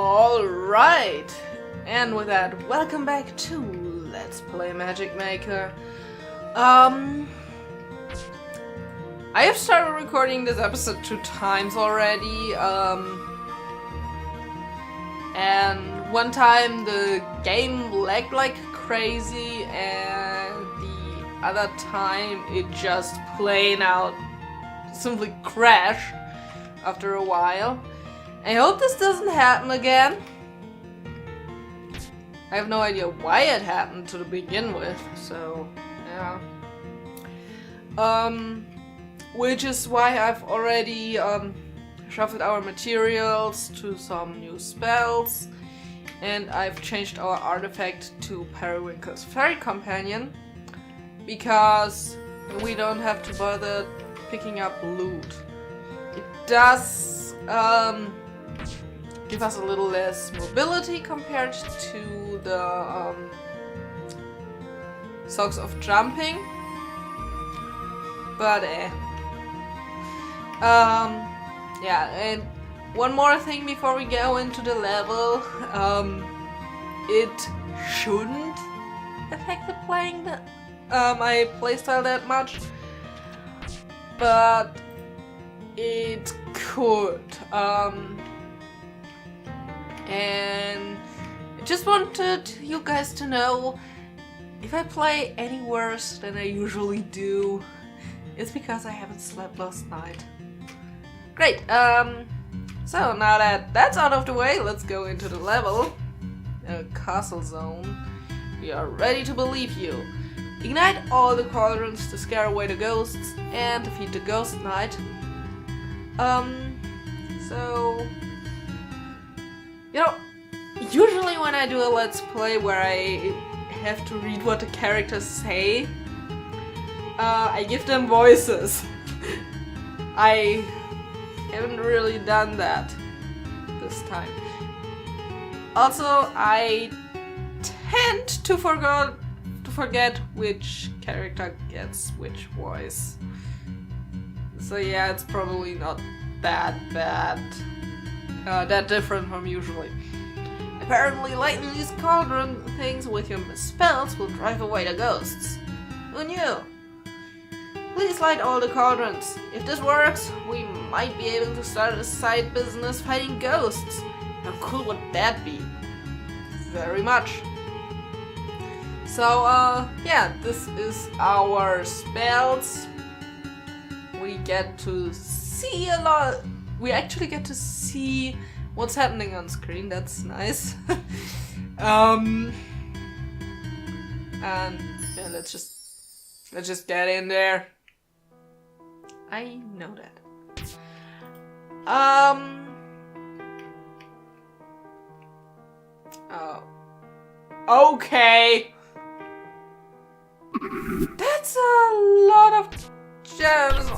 Alright, and with that, welcome back to Let's Play Magicmaker. I have started recording this episode 2 times already, and one time the game lagged like crazy, and the other time it just plain out simply crashed after a while. I hope this doesn't happen again. I have no idea why it happened to begin with, so yeah. Which is why I've already shuffled our materials to some new spells, and I've changed our artifact to Periwinkle's Fairy Companion, because we don't have to bother picking up loot. It does give us a little less mobility compared to the Socks of Jumping, but yeah, and one more thing before we go into the level, it shouldn't affect the playing my playstyle that much, but it could. And I just wanted you guys to know, if I play any worse than I usually do, it's because I haven't slept last night. Great, so now that that's out of the way, let's go into the level. Castle zone. We are ready to believe you. Ignite all the cauldrons to scare away the ghosts and defeat the ghost knight. So... you know, usually when I do a let's play where I have to read what the characters say, I give them voices. I haven't really done that this time. Also, I tend to forget which character gets which voice. So yeah, it's probably not that bad. That different from usually. Apparently lighting these cauldron things with your spells will drive away the ghosts. Who knew? Please light all the cauldrons. If this works, we might be able to start a side business fighting ghosts. How cool would that be? Very much. So, yeah, this is our spells. We get to see a lot. We actually get to see what's happening on screen. That's nice. And yeah, let's just get in there. I know that. Oh. Okay. That's a lot of gems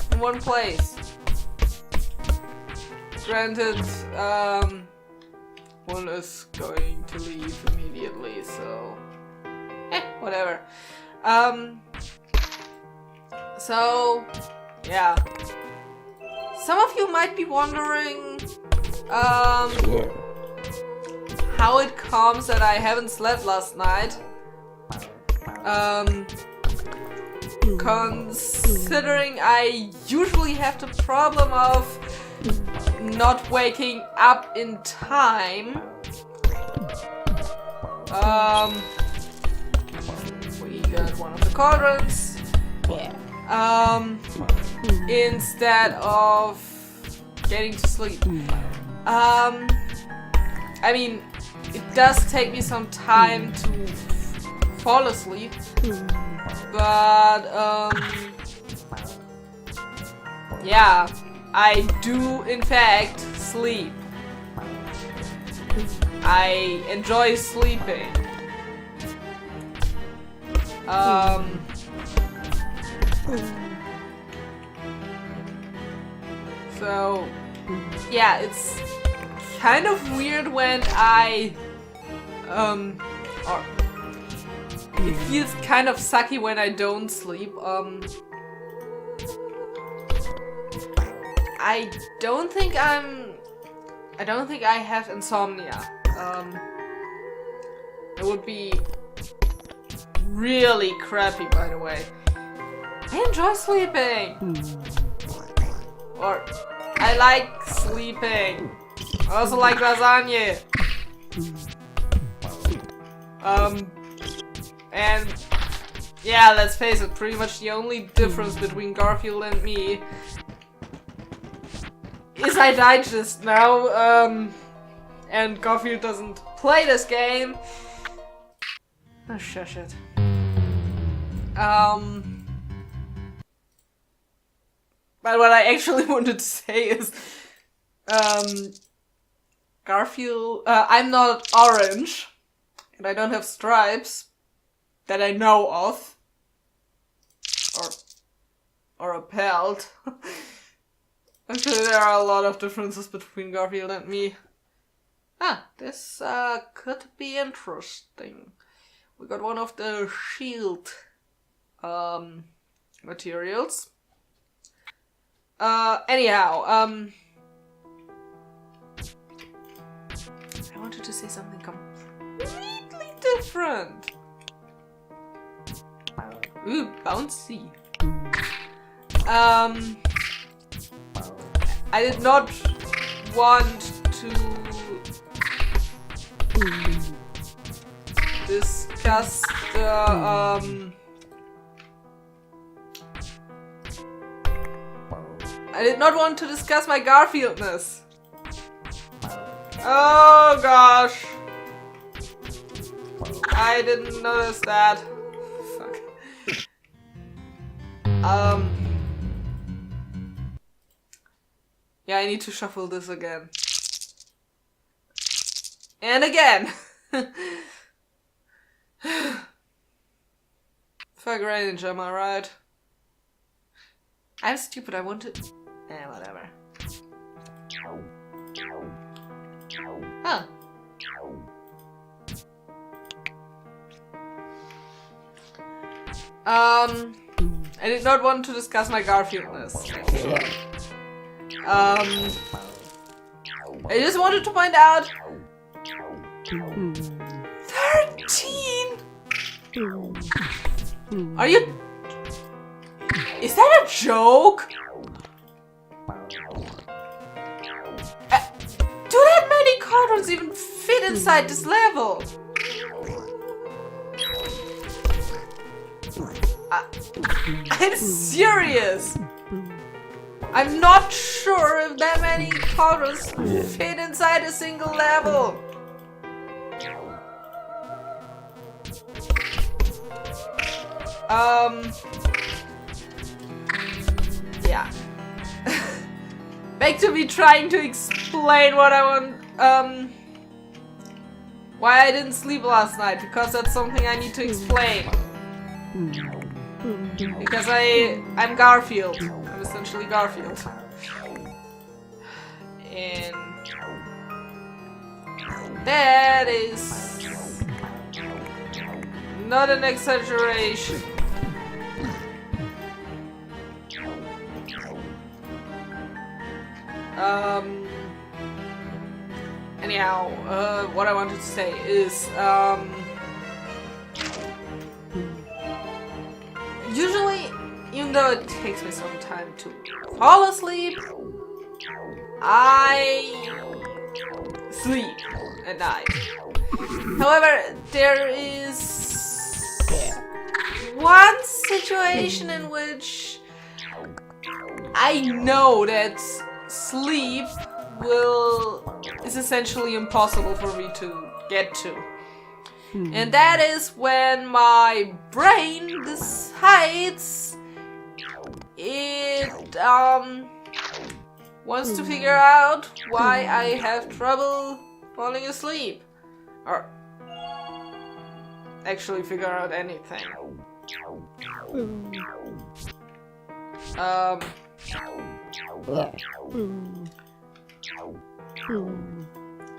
in one place. Granted, one is going to leave immediately, so whatever. So yeah, some of you might be wondering how it comes that I haven't slept last night. Considering I usually have the problem of not waking up in time. We got one of the cauldrons. Instead of getting to sleep. I mean, it does take me some time to fall asleep, but yeah, I do in fact sleep. I enjoy sleeping. So yeah, it's kind of weird when or it feels kind of sucky when I don't sleep. I don't think I have insomnia. It would be really crappy, by the way. I enjoy sleeping! Or, I like sleeping. I also like lasagna. And yeah, let's face it, pretty much the only difference between Garfield and me is I died just now, and Garfield doesn't play this game. Oh, shush it. But what I actually wanted to say is, Garfield, I'm not orange, and I don't have stripes that I know of, or a pelt. Actually, there are a lot of differences between Garfield and me. Ah, this could be interesting. We got one of the shield materials. Anyhow, I wanted to say something completely different. Ooh, bouncy. I did not want to discuss the I did not want to discuss my Garfieldness. Oh gosh. I didn't notice that. Fuck. Yeah, I need to shuffle this again. And again. Fuck range, am I right? I'm stupid, I wanted... whatever. Huh. I did not want to discuss my Garfieldness. I just wanted to point out... 13! Are you... Is that a joke? Do that many cartons even fit inside this level? I'm serious. I'm not sure if that many cartons fit inside a single level. Yeah. Back to me trying to explain what I want, why I didn't sleep last night, because that's something I need to explain. Because I'm Garfield. I'm essentially Garfield. And that is not an exaggeration. Anyhow, what I wanted to say is, usually, even though it takes me some time to fall asleep, I sleep at night. However, there is one situation in which I know that sleep is essentially impossible for me to get to. And that is when my brain decides it wants to figure out why I have trouble falling asleep. Or actually figure out anything.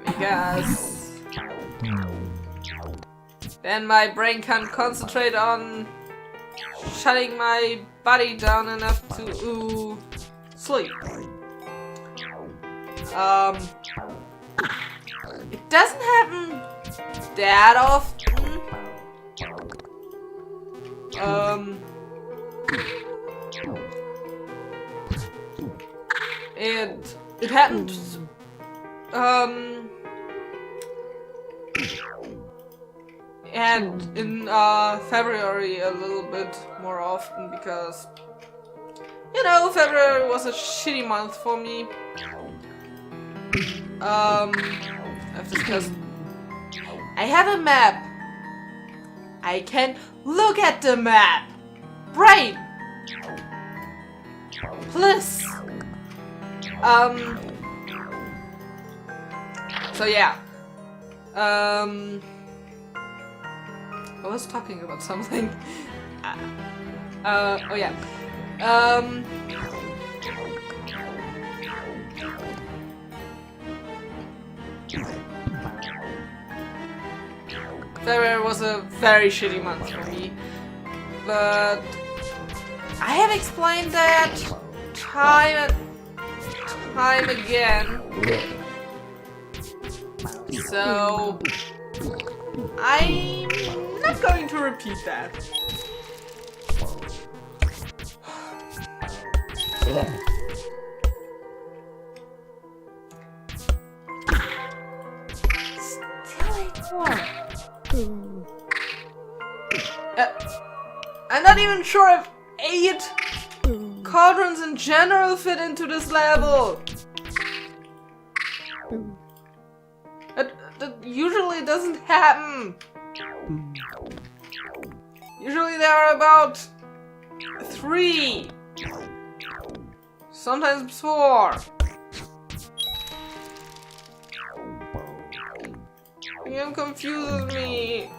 Because then my brain can concentrate on shutting my body down enough to sleep. It doesn't happen that often. It happened. And in February a little bit more often because, you know, February was a shitty month for me. I've discussed. I have a map. I can look at the map. Brain. Please. So yeah. I was talking about something. Oh yeah. February was a very shitty month for me, but I have explained that time and time again. So I'm not going to repeat that. Still 8-4. I'm not even sure if 8 cauldrons in general fit into this level. That usually doesn't happen. Usually there are about 3, sometimes 4. It confuses me.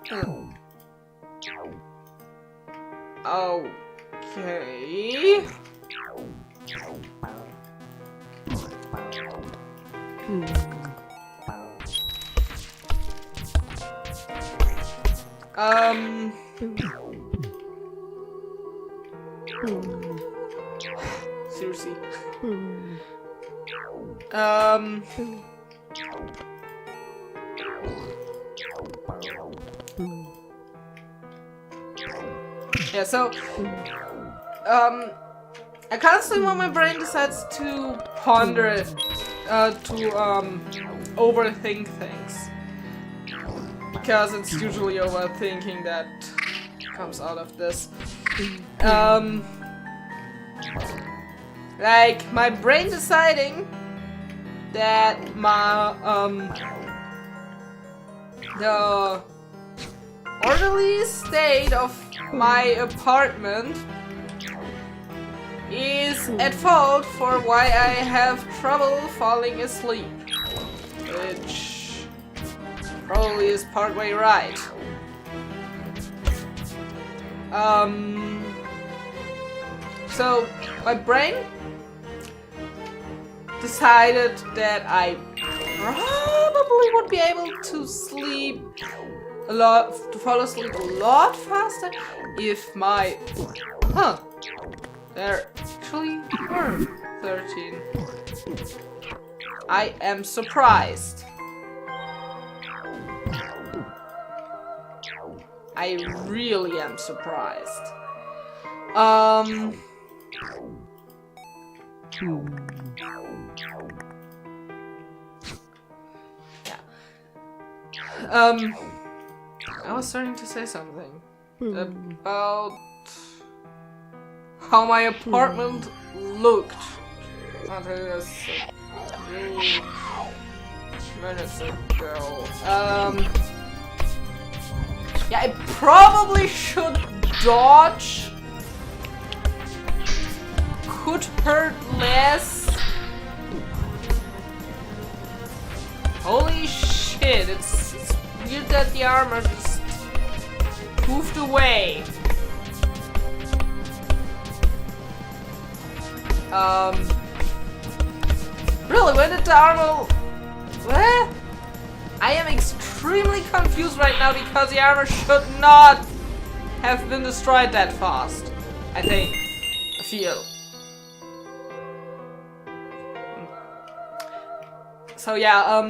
Okay. Seriously. Yeah, so I constantly when my brain decides to ponder it, overthink things. Because it's usually overthinking that comes out of this. Like my brain deciding that the orderly state of my apartment is at fault for why I have trouble falling asleep, which probably is partway right. So my brain decided that I probably would be able to sleep to fall asleep a lot faster if my there actually were 13. I am surprised. I really am surprised. I was starting to say something about how my apartment looked until this few minutes ago. Yeah, I probably should dodge. Could hurt less. Holy shit, it's weird that the armor just moved away. Really, when did the armor... What? I am extremely confused right now because the armor should not have been destroyed that fast. I think. I feel. So yeah,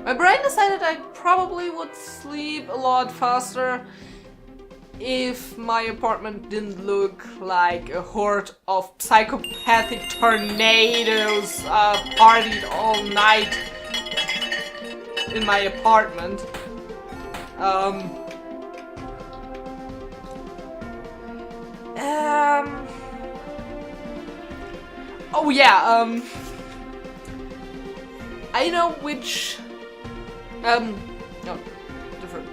my brain decided I probably would sleep a lot faster if my apartment didn't look like a horde of psychopathic tornadoes partied all night in my apartment. Oh yeah, I know which, no, different,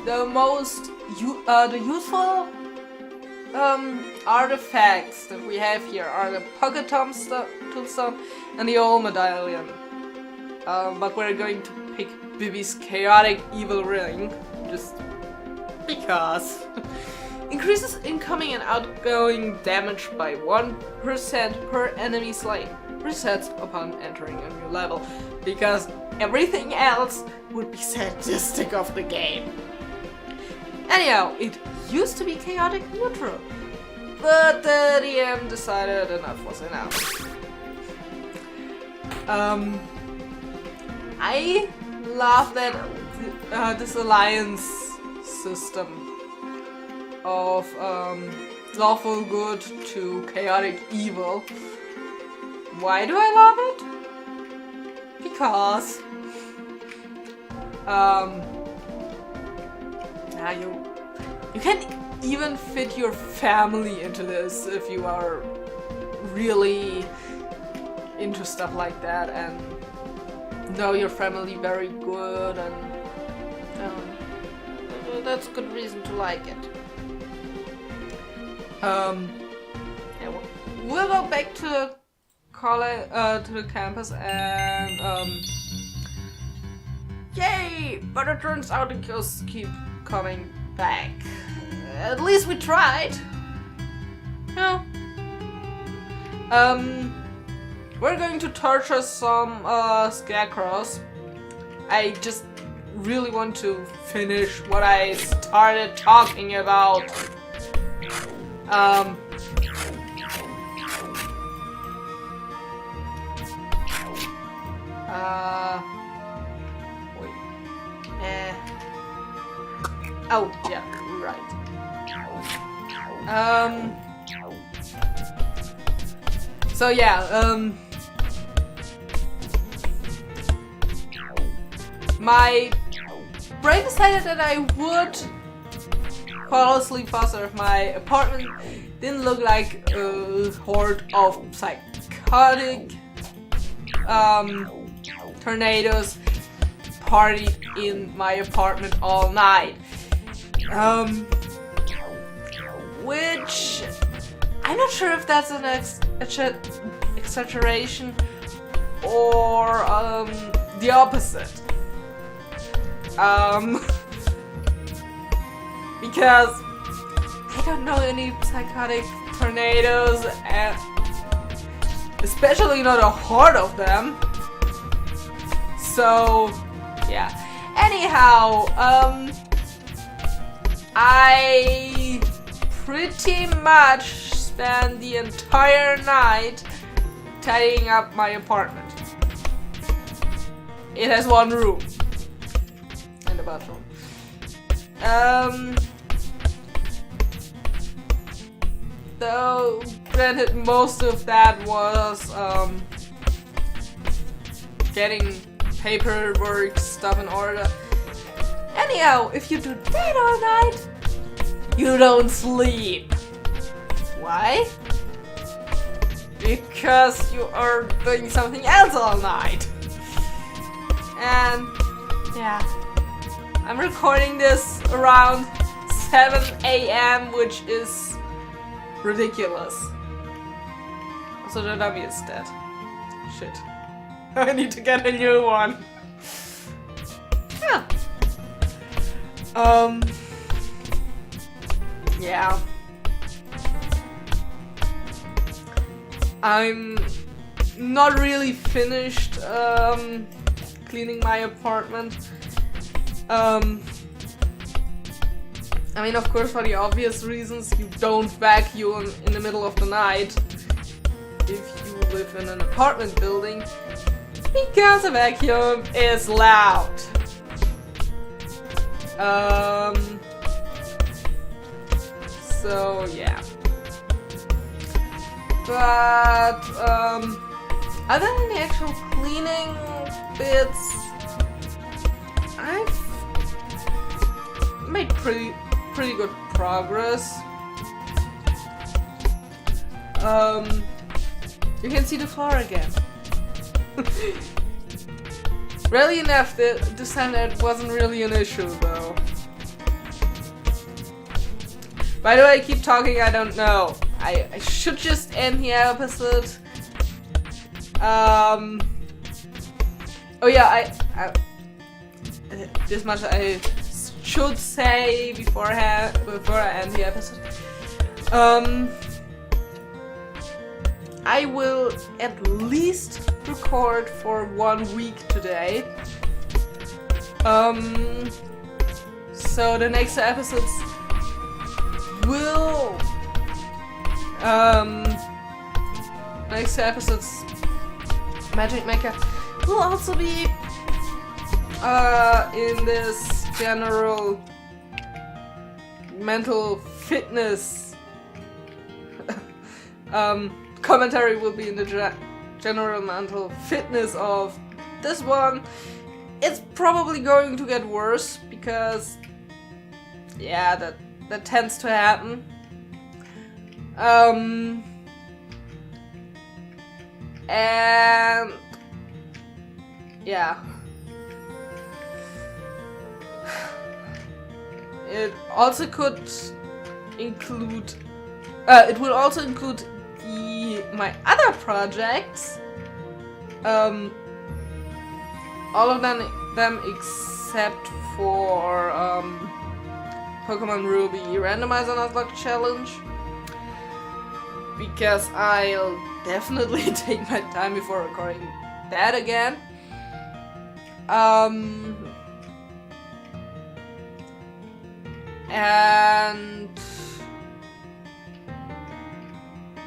the most, the useful, artifacts that we have here are the pocket tombstone and the old medallion. But we're going to pick Bibi's chaotic evil ring, just because. Increases incoming and outgoing damage by 1% per enemy slain. Resets upon entering a new level, because everything else would be sadistic of the game. Anyhow, it used to be chaotic neutral, but the DM decided enough was enough. I love that this alliance system of lawful good to chaotic evil. Why do I love it? Because now you can even fit your family into this if you are really into stuff like that and know your family very good, and that's a good reason to like it. Yeah, we'll go back to college, to the campus, and yay! But it turns out the ghosts keep coming back. At least we tried. No. We're going to torture some scarecrows. I just really want to finish what I started talking about. Wait. Oh, yeah, right. So yeah, my brain decided that I would fall asleep faster if my apartment didn't look like a horde of psychotic tornadoes party in my apartment all night. Which I'm not sure if that's an exaggeration or the opposite. Because I don't know any psychotic tornadoes, and especially not a horde of them. So yeah. Anyhow, I pretty much spent the entire night tidying up my apartment. It has one room and a bathroom. Though granted, most of that was getting paperwork stuff in order. Anyhow, if you do that all night, you don't sleep. Why? Because you are doing something else all night. And yeah, I'm recording this around 7 AM, which is ridiculous. Also, the dummy is dead. Shit. I need to get a new one. Yeah. Yeah. I'm not really finished cleaning my apartment. I mean, of course, for the obvious reasons, you don't vacuum in the middle of the night if you live in an apartment building, because a vacuum is loud. So yeah. But other than the actual cleaning bits, I've made pretty good progress. You can see the floor again. Really enough, this time that wasn't really an issue though. By the way, I keep talking, I don't know. I should just end the episode. Oh yeah, this much I should say before I end the episode. I will at least record for 1 week today. So the next episodes will Magicmaker will also be in this general mental fitness commentary will be in the general mental fitness of this one. It's probably going to get worse because yeah, that tends to happen. And yeah, it also could include it will also include my other projects, all of them except for Pokemon Ruby Randomizer Nuzlocke Challenge, because I'll definitely take my time before recording that again. And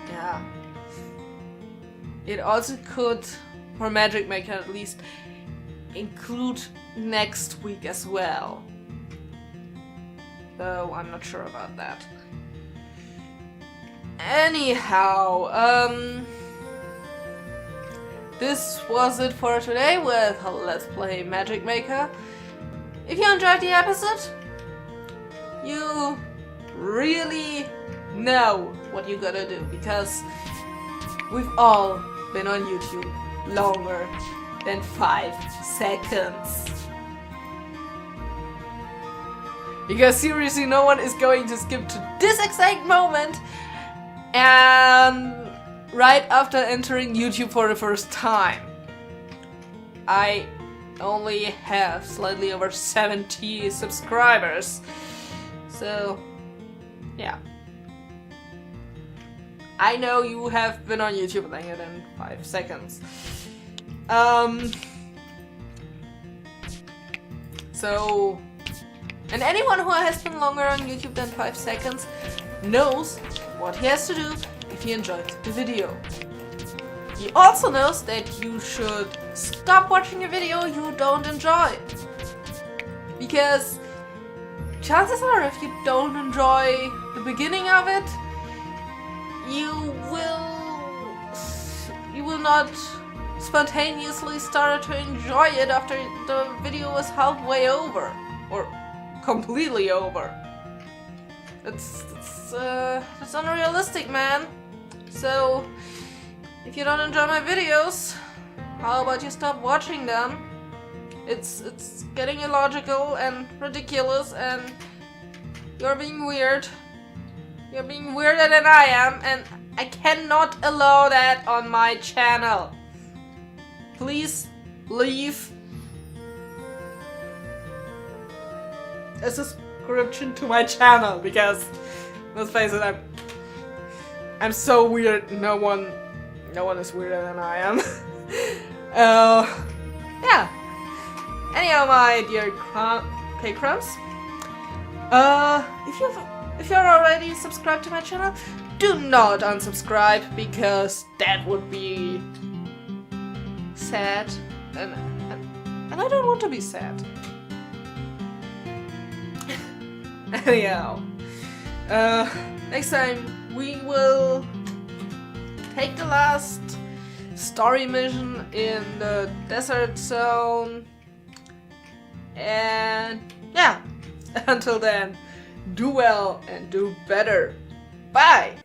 yeah, it also could, for Magicmaker at least, include next week as well. Though I'm not sure about that. Anyhow, this was it for today with Let's Play Magicmaker. If you enjoyed the episode, you really know what you gotta do, because we've all been on YouTube longer than 5 seconds. Because seriously, no one is going to skip to this exact moment and right after entering YouTube for the first time. I only have slightly over 70 subscribers, so yeah. I know you have been on YouTube longer than 5 seconds. So, and anyone who has been longer on YouTube than 5 seconds knows what he has to do if he enjoyed the video. He also knows that you should stop watching a video you don't enjoy. Because chances are, if you don't enjoy the beginning of it, you will not spontaneously start to enjoy it after the video is halfway over or completely over. It's unrealistic, man. So if you don't enjoy my videos, how about you stop watching them? It's getting illogical and ridiculous, and you're being weird. You're being weirder than I am, and I cannot allow that on my channel. Please leave a subscription to my channel, because let's face it, I'm so weird. No one is weirder than I am. Yeah. Anyhow, my dear K-Crumbs, If you're already subscribed to my channel, do not unsubscribe, because that would be sad, and I don't want to be sad. Anyhow, next time we will take the last story mission in the desert zone, and yeah, until then, do well and do better. Bye!